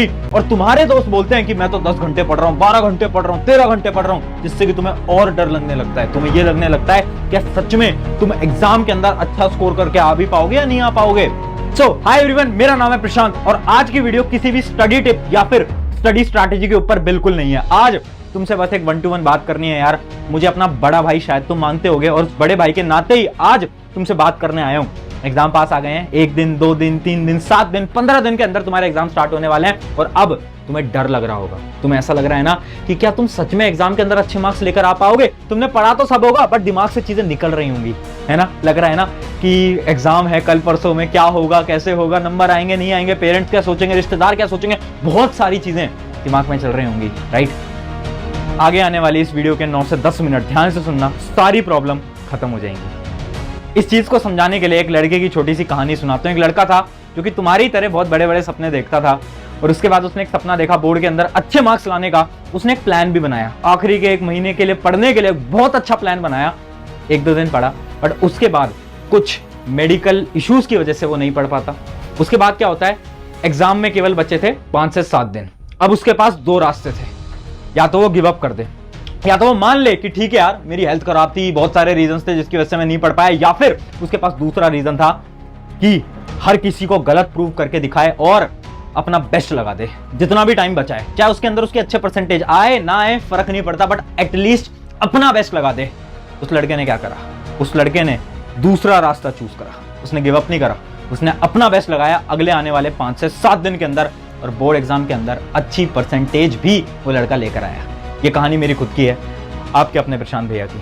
होगी और तुम्हारे दोस्त बोलते हैं कि मैं तो 10 घंटे पढ़ रहा हूँ, 12 घंटे पढ़ रहा हूँ, 13 घंटे पढ़ रहा हूँ, जिससे कि तुम्हें और डर लगने लगता है। तुम्हें यह लगने लगता है कि सच में तुम एग्जाम के अंदर अच्छा स्कोर करके आ भी पाओगे या नहीं आ पाओगे। सो हाय एवरीवन, मेरा नाम है प्रशांत और आज की वीडियो किसी भी स्टडी टिप या फिर स्टडी स्ट्रैटेजी के ऊपर बिल्कुल नहीं है। आज तुमसे बस एक 1-to-1 बात करनी है यार। मुझे अपना बड़ा भाई शायद तुम मानते होगे और उस बड़े भाई के नाते ही आज तुमसे बात करने आया हूं। एग्जाम पास आ गए हैं, 1 दिन 2 दिन 3 दिन 7 दिन 15 दिन के अंदर तुम्हारे एग्जाम स्टार्ट होने वाले हैं और अब तुम्हें डर लग रहा होगा। तुम्हें ऐसा लग रहा है ना कि क्या तुम सच में एग्जाम के अंदर अच्छे मार्क्स लेकर आ पाओगे। तुमने पढ़ा तो सब होगा बट दिमाग से चीजें निकल रही होंगी, है ना। लग रहा है ना कि एग्जाम है कल परसों में, क्या होगा, कैसे होगा, नंबर आएंगे नहीं आएंगे, पेरेंट्स क्या सोचेंगे, रिश्तेदार क्या सोचेंगे, बहुत सारी चीजें दिमाग में चल रही होंगी, राइट। आगे आने वाली इस वीडियो के 9 से 10 मिनट ध्यान से सुनना, सारी प्रॉब्लम खत्म हो जाएंगी। इस चीज को समझाने के लिए एक लड़के की छोटी सी कहानी सुनाता हूं। एक लड़का था जो कि तुम्हारी तरह बहुत बड़े बड़े सपने देखता था और उसके बाद उसने एक सपना देखा बोर्ड के अंदर अच्छे मार्क्स लाने का। उसने एक प्लान भी बनाया, आखिरी के 1 महीने के लिए पढ़ने के लिए बहुत अच्छा प्लान बनाया। 1-2 दिन पढ़ा बट उसके बाद कुछ मेडिकल इश्यूज की वजह से वो नहीं पढ़ पाता। उसके बाद क्या होता है, एग्जाम में केवल बचे थे 5 से 7 दिन। अब उसके पास 2 रास्ते थे, या तो वो गिव अप कर दे या तो वो मान ले कि ठीक है यार मेरी हेल्थ खराब थी, बहुत सारे रीजंस थे जिसकी वजह से मैं नहीं पढ़ पाया, या फिर उसके पास दूसरा रीजन था कि हर किसी को गलत प्रूव करके दिखाए और अपना बेस्ट लगा दे जितना भी टाइम बचा है, चाहे उसके अंदर उसके अच्छे परसेंटेज आए ना आए फर्क नहीं पड़ता, बट एटलीस्ट अपना बेस्ट लगा दे। उस लड़के ने क्या करा, उस लड़के ने दूसरा रास्ता चूज करा। उसने गिव अप नहीं करा, उसने अपना बेस्ट लगाया अगले आने वाले 5 से 7 दिन के अंदर और बोर्ड एग्जाम के अंदर अच्छी परसेंटेज भी वो लड़का लेकर आया। ये कहानी मेरी खुद की है, आपके अपने प्रशांत भैया की।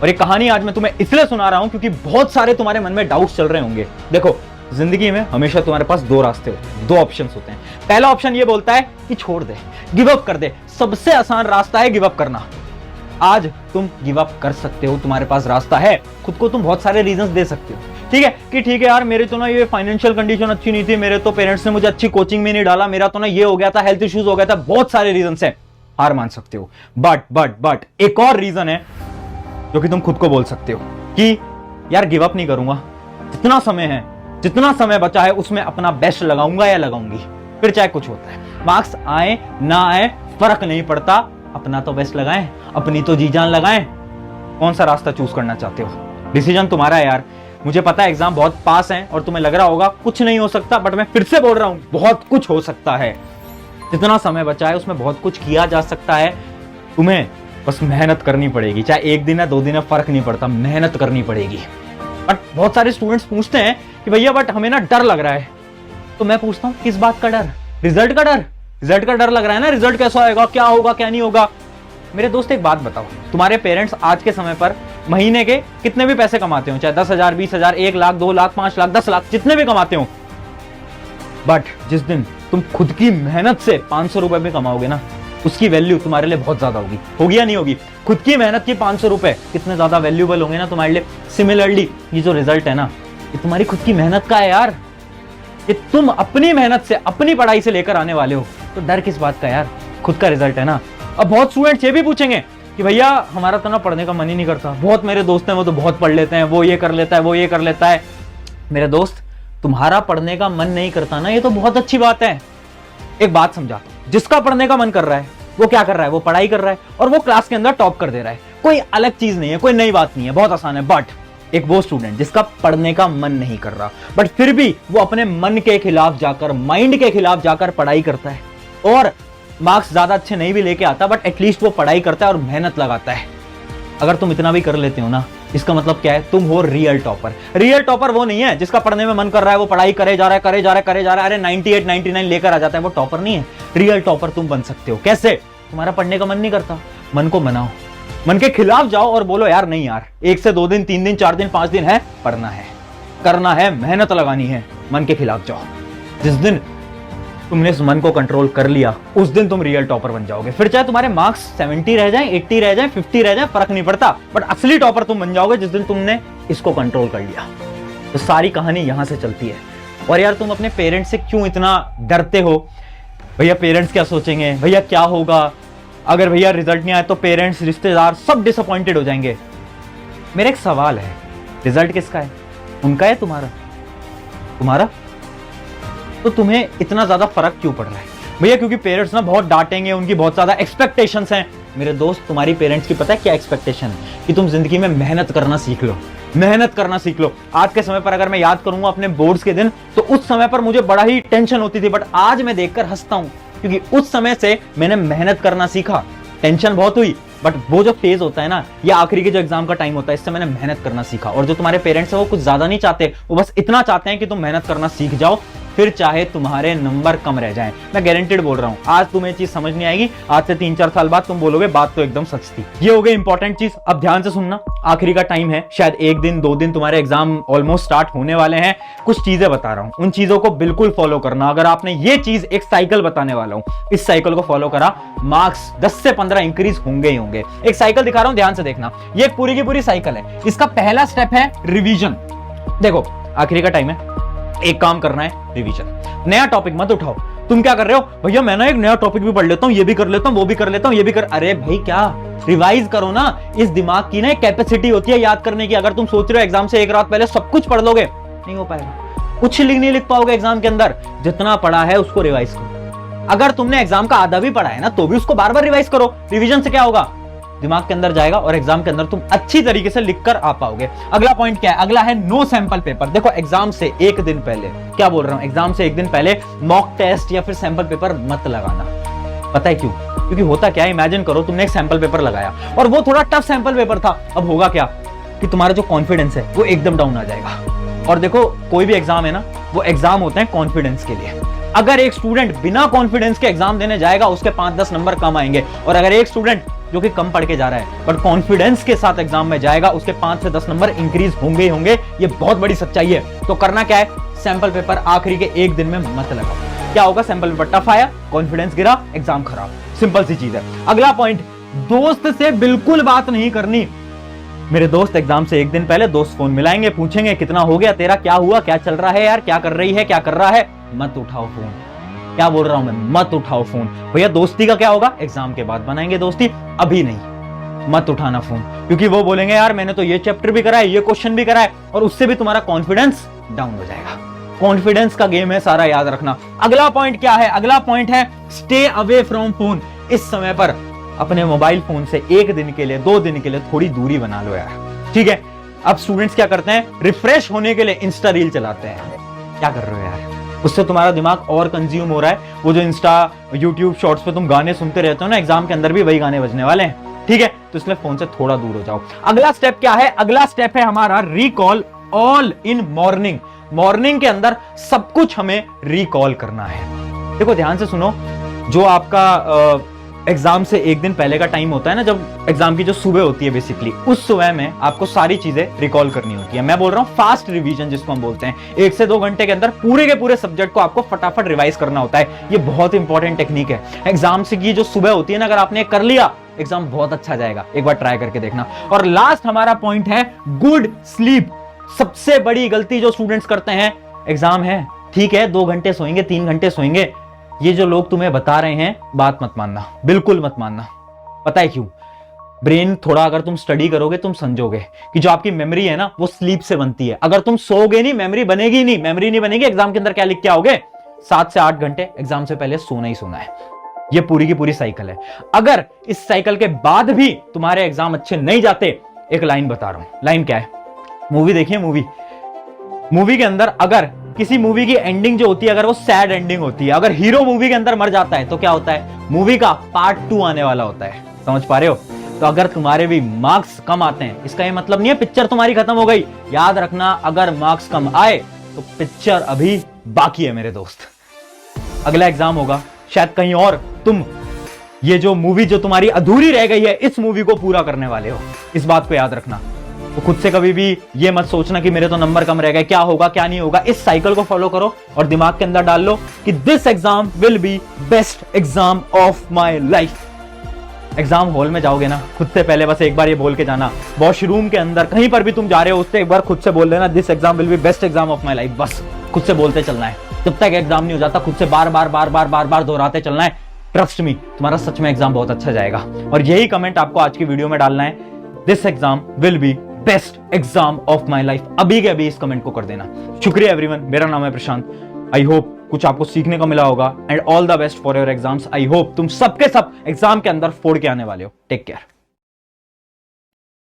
और ये कहानी आज मैं तुम्हें इसलिए सुना रहा हूं क्योंकि बहुत सारे तुम्हारे मन में डाउट्स चल रहे होंगे। देखो, जिंदगी में हमेशा तुम्हारे पास 2 रास्ते होते हैं, 2 ऑप्शंस होते हैं। पहला ऑप्शन ये बोलता है कि छोड़ दे, गिव अप कर दे। सबसे आसान रास्ता है गिव अप करना। आज तुम गिव अप कर सकते हो, तुम्हारे पास रास्ता है। खुद को तुम बहुत सारे रीजंस दे सकते हो, ठीक है कि ठीक है यार मेरी तो ना ये फाइनेंशियल कंडीशन अच्छी नहीं थी, मेरे तो पेरेंट्स ने मुझे अच्छी कोचिंग में नहीं डाला, मेरा तो ना ये हो गया था, हेल्थ इश्यूज हो गया था, बहुत सारे रीजंस है। हार मान सकते हो बट एक और रीजन है जो कि तुम खुद को बोल सकते हो कि यार गिव अप नहीं करूंगा, जितना समय है, जितना समय बचा है उसमें अपना बेस्ट लगाऊंगा या लगाऊंगी, फिर चाहे कुछ होता है, मार्क्स आए ना आए फर्क नहीं पड़ता, अपना तो बेस्ट लगाएं, अपनी तो जी जान लगाएं। कौन सा रास्ता चूज करना चाहते हो, डिसीजन तुम्हारा है यार। मुझे पता है एग्जाम बहुत पास है और तुम्हें लग रहा होगा कुछ नहीं हो सकता, बट मैं फिर से बोल रहा हूं बहुत कुछ हो सकता है। जितना समय बचा है उसमें बहुत कुछ किया जा सकता है। तुम्हें बस मेहनत करनी पड़ेगी, चाहे 1 दिन है 2 दिन है फर्क नहीं पड़ता, मेहनत करनी पड़ेगी। बट बहुत सारे स्टूडेंट्स पूछते हैं कि भैया बट हमें ना डर लग रहा है। तो मैं पूछता हूं किस बात का डर, रिजल्ट का डर। रिजल्ट का डर लग रहा है ना, रिजल्ट कैसा आएगा, क्या होगा क्या नहीं होगा। मेरे दोस्त एक बात बताओ, तुम्हारे पेरेंट्स आज के समय पर महीने के कितने भी पैसे कमाते हो, चाहे 10,000 20,000 1 लाख 2 लाख 5 लाख 10 लाख जितने भी कमाते हो, बट जिस दिन तुम खुद की मेहनत से 500 रुपए भी कमाओगे ना, उसकी वैल्यू तुम्हारे लिए बहुत ज्यादा होगी या नहीं होगी। खुद की मेहनत की 500 रुपए कितने ज्यादा वैल्यूबल होंगे ना तुम्हारे लिए। सिमिलरली ये जो रिजल्ट है ना, ये तुम्हारी खुद की मेहनत का है यार, ये तुम अपनी मेहनत से अपनी पढ़ाई से लेकर आने वाले हो, तो डर किस बात का यार, खुद का रिजल्ट है ना। अब बहुत स्टूडेंट्स ये भी पूछेंगे कि भैया हमारा तो ना पढ़ने का मन ही नहीं करता, बहुत मेरे दोस्त हैं वो तो बहुत पढ़ लेते हैं, वो ये कर लेता है वो ये कर लेता है। मेरे दोस्त, तुम्हारा पढ़ने का मन नहीं करता ना, ये तो बहुत अच्छी बात है। एक बात समझाता हूं, जिसका पढ़ने का मन कर रहा है वो क्या कर रहा है, वो पढ़ाई कर रहा है और वो क्लास के अंदर टॉप कर दे रहा है। कोई अलग चीज नहीं है, कोई नई बात नहीं है, बहुत आसान है। बट एक वो स्टूडेंट जिसका पढ़ने का मन नहीं कर रहा बट फिर भी वो अपने मन के खिलाफ जाकर, माइंड के खिलाफ जाकर पढ़ाई करता है और मार्क्स ज्यादा अच्छे नहीं भी लेके आता बट एटलीस्ट वो पढ़ाई करता है और मेहनत लगाता है। अगर तुम इतना भी कर लेते हो ना, इसका मतलब क्या है, तुम हो रियल टॉपर। रियल टॉपर वो नहीं है जिसका पढ़ने में मन कर रहा है, वो पढ़ाई करे जा रहा है, अरे 98 99 लेकर आ जाता है, वो टॉपर नहीं है। रियल टॉपर तुम बन सकते हो। कैसे? तुम्हारा पढ़ने का मन नहीं करता, मन को मनाओ, मन के खिलाफ जाओ और बोलो यार नहीं यार, 1 से 2 दिन 3 दिन 4 दिन 5 दिन है, पढ़ना है, करना है, मेहनत लगानी है। मन के खिलाफ जाओ। जिस दिन तुमने इस मन को कंट्रोल कर लिया उस दिन तुम रियल टॉपर बन जाओगे। फिर चाहे तुम्हारे मार्क्स 70 रह जाएं, 80 रह जाएं, 50 रह जाएं, फर्क नहीं पड़ता, बट असली टॉपर तुम बन जाओगे जिस दिन तुमने इसको कंट्रोल कर लिया। तो सारी कहानी यहां से चलती है। और यार तुम अपने पेरेंट्स से क्यों इतना डरते हो, भैया पेरेंट्स क्या सोचेंगे, भैया क्या होगा, अगर भैया रिजल्ट नहीं आया तो पेरेंट्स रिश्तेदार सब डिसअपॉइंटेड हो जाएंगे। मेरा एक सवाल है, रिजल्ट किसका है, उनका है तुम्हारा? तुम्हारा? तो तुम्हें इतना ज्यादा फर्क क्यों पड़ रहा है? भैया क्योंकि पेरेंट्स ना बहुत डांटेंगे, उनकी बहुत ज्यादा एक्सपेक्टेशंस हैं। मेरे दोस्त, तुम्हारी पेरेंट्स की पता है क्या एक्सपेक्टेशन है? कि तुम जिंदगी में मेहनत करना सीख लो, मेहनत करना सीख लो। आज के समय पर अगर मैं याद करूंगा अपने बोर्ड्स के दिन, तो उस समय पर मुझे बड़ा ही टेंशन होती थी, बट आज मैं देखकर हंसता हूं, क्योंकि उस समय से मैंने मेहनत करना सीखा। टेंशन बहुत हुई, बट वो जो फेज होता है ना, ये आखिरी के जो एग्जाम का टाइम होता है, इससे मैंने मेहनत करना सीखा। और जो तुम्हारे पेरेंट्स है वो कुछ ज्यादा नहीं चाहते, वो बस इतना चाहते हैं कि तुम मेहनत करना सीख जाओ, फिर चाहे तुम्हारे नंबर कम रह जाएं। मैं गारंटेड बोल रहा हूं, आज तुम्हें चीज समझ नहीं आएगी, आज से 3-4 साल बाद तुम बोलोगे बात तो एकदम सच थी। ये हो गई इंपॉर्टेंट चीज। अब ध्यान से सुनना, आखिरी का टाइम है, शायद 1 दिन 2 दिन तुम्हारे एग्जाम ऑलमोस्ट स्टार्ट होने वाले हैं। कुछ चीजें बता रहा हूं, उन चीजों को बिल्कुल फॉलो करना। अगर आपने ये चीज, एक साइकिल बताने वाला हूं, इस साइकिल को फॉलो करा, मार्क्स 10 से 15 इंक्रीज होंगे ही होंगे। एक साइकिल दिखा रहा हूं, ध्यान से देखना। ये एक पूरी की पूरी साइकिल है। इसका पहला स्टेप है रिवीजन। देखो आखिरी का टाइम है, एक काम करना है, रिवीजन। नया टॉपिक मत उठाओ। तुम क्या कर रहे हो? भैया मैं ना एक नया टॉपिक भी पढ़ लेता हूं, ये भी कर लेता हूं, वो भी कर लेता हूं, ये भी कर। अरे भाई क्या रिवाइज करो ना। इस दिमाग की ना एक कैपेसिटी होती है याद करने की। अगर तुम सोच रहे हो एग्जाम से एक रात पहले सब कुछ पढ़ लोगे, नहीं हो पाएगा। कुछ नहीं लिख पाओगे एग्जाम के अंदर। जितना पढ़ा है उसको रिवाइज करो। अगर तुमने एग्जाम का आधा भी पढ़ा है ना, तो भी उसको बार बार रिवाइज करो। रिवीजन से क्या होगा? दिमाग के अंदर जाएगा और एग्जाम के अंदर तुम अच्छी तरीके से लिखकर आ पाओगे। अगला पॉइंट क्या है? अगला है नो सैंपल पेपर। देखो एग्जाम से एक दिन पहले, क्या बोल रहा हूं, एग्जाम से एक दिन पहले मॉक टेस्ट या फिर सैंपल पेपर मत लगाना। पता है क्यों? क्योंकि होता क्या है, इमेजिन करो तुमने एक सैंपल पेपर लगाया और वो थोड़ा टफ सैंपल पेपर था। अब होगा क्या कि तुम्हारा जो कॉन्फिडेंस है वो एकदम डाउन आ जाएगा। और देखो कोई भी एग्जाम है ना, वो एग्जाम होते हैं कॉन्फिडेंस के लिए। अगर एक स्टूडेंट बिना कॉन्फिडेंस के एग्जाम देने जाएगा, उसके 5-10 नंबर कम आएंगे। और अगर एक स्टूडेंट जो कि कम पढ़ के जा रहा है बट कॉन्फिडेंस के साथ एग्जाम में जाएगा, उसके 5 से 10 नंबर इंक्रीज होंगे ही होंगे। ये बहुत बड़ी सच्चाई है। तो करना क्या है? सैंपल पेपर आखिरी के एक दिन में मत लगाओ। क्या होगा? सैंपल पेपर टफ आया, कॉन्फिडेंस गिरा, एग्जाम खराब। सिंपल सी चीज है। अगला पॉइंट, दोस्त से बिल्कुल बात नहीं करनी। मेरे दोस्त एग्जाम से एक दिन पहले दोस्त फोन मिलाएंगे, पूछेंगे कितना हो गया तेरा, क्या हुआ, क्या चल रहा है यार, क्या कर रही है, क्या कर रहा है। मत उठाओ फोन। क्या बोल रहा हूं मैं? मत उठाओ फोन। भैया दोस्ती का क्या होगा? एग्जाम के बाद बनाएंगे दोस्ती, अभी नहीं। मत उठाना फोन, क्योंकि वो बोलेंगे यार मैंने तो ये चैप्टर भी करा है, ये क्वेश्चन भी करा है, और उससे भी तुम्हारा कॉन्फिडेंस डाउन हो जाएगा। कॉन्फिडेंस का गेम है सारा, याद रखना। अगला पॉइंट क्या है? अगला पॉइंट है स्टे अवे फ्रॉम फोन। इस समय पर अपने मोबाइल फोन से 1 दिन के लिए, 2 दिन के लिए थोड़ी दूरी बना लो यार, ठीक है? अब स्टूडेंट्स क्या करते हैं? रिफ्रेश होने के लिए इंस्टा रील चलाते हैं। क्या कर रहे हो यार? उससे तुम्हारा दिमाग और कंज्यूम हो रहा है। वो जो इंस्टा यूट्यूब शॉर्ट्स पे तुम गाने सुनते रहते हो ना, एग्जाम के अंदर भी वही गाने बजने वाले हैं, ठीक है? तो इसलिए फोन से थोड़ा दूर हो जाओ। अगला स्टेप क्या है? अगला स्टेप है हमारा recall all in morning. Morning के अंदर सब कुछ हमें रिकॉल करना है। देखो ध्यान से सुनो, जो आपका एग्जाम से एक दिन पहले का टाइम होता है ना, जब एग्जाम की जो सुबह होती है बेसिकली, उस सुबह में आपको सारी चीजें रिकॉल करनी होती है। मैं बोल रहा हूं फास्ट रिवीजन जिसको हम बोलते हैं। 1 से 2 घंटे के अंदर पूरे के पूरे सब्जेक्ट को आपको फटाफट रिवाइज करना होता है। ये बहुत इंपॉर्टेंट टेक्निक है। एग्जाम से की जो सुबह होती है ना, अगर आपने कर लिया, एग्जाम बहुत अच्छा जाएगा। एक बार ट्राई करके देखना। और लास्ट हमारा पॉइंट है गुड स्लीप। सबसे बड़ी गलती जो स्टूडेंट्स करते हैं, एग्जाम है ठीक है 2 घंटे सोएंगे, 3 घंटे सोएंगे, ये जो लोग तुम्हें बता रहे हैं बात मत मानना, बिल्कुल मत मानना। पता है क्यों? ब्रेन थोड़ा अगर तुम स्टडी करोगे, तुम समझोगे कि जो आपकी मेमोरी है ना, वो स्लीप से बनती है। अगर तुम सोओगे नहीं, मेमोरी बनेगी नहीं। मेमोरी नहीं बनेगी, एग्जाम के अंदर क्या लिख के आओगे? 7 से 8 घंटे एग्जाम से पहले सोना ही सोना है। ये पूरी की पूरी साइकिल है। अगर इस साइकिल के बाद भी तुम्हारे एग्जाम अच्छे नहीं जाते, एक लाइन बता रहा हूं। लाइन क्या है? मूवी देखिए, मूवी के अंदर अगर किसी मूवी की एंडिंग जो होती है, अगर वो सैड एंडिंग होती है, अगर हीरो मूवी के अंदर मर जाता है, तो क्या होता है? मूवी का पार्ट 2 आने वाला होता है। समझ पा रहे हो? तो अगर तुम्हारे भी मार्क्स कम आते हैं, इसका ये मतलब नहीं है पिक्चर तुम्हारी खत्म हो गई। याद रखना, अगर मार्क्स कम आए तो पिक्चर अभी बाकी है मेरे दोस्त। अगला एग्जाम होगा शायद कहीं और, तुम ये जो मूवी जो तुम्हारी अधूरी रह गई है, इस मूवी को पूरा करने वाले हो। इस बात को याद रखना। तो खुद से कभी भी ये मत सोचना कि मेरे तो नंबर कम रह गए, क्या होगा क्या नहीं होगा। इस साइकिल को फॉलो करो और दिमाग के अंदर डाल लो कि this exam will be best exam of my life. Exam hall में जाओगे ना, खुद से पहले बस एक बार ये बोल के जाना। वॉशरूम के अंदर कहीं पर भी तुम जा रहे हो, उससे एक बार खुद से बोल लेना, this exam will be best exam of my life. बस खुद से बोलते चलना है। जब तक एग्जाम नहीं हो जाता, खुद से बार बार दोहराते चलना है। ट्रस्ट मी, तुम्हारा सच में एग्जाम बहुत अच्छा जाएगा। और यही कमेंट आपको आज की वीडियो में डालना है, this exam will be best exam of my life. अभी के अभी इस कमेंट को कर देना। शुक्रिया एवरीवन। मेरा नाम है प्रशांत। आई होप कुछ आपको सीखने को मिला होगा। And all the best for your exams. I hope तुम सबके सब एग्जाम के अंदर फोड़ के आने वाले हो। Take care.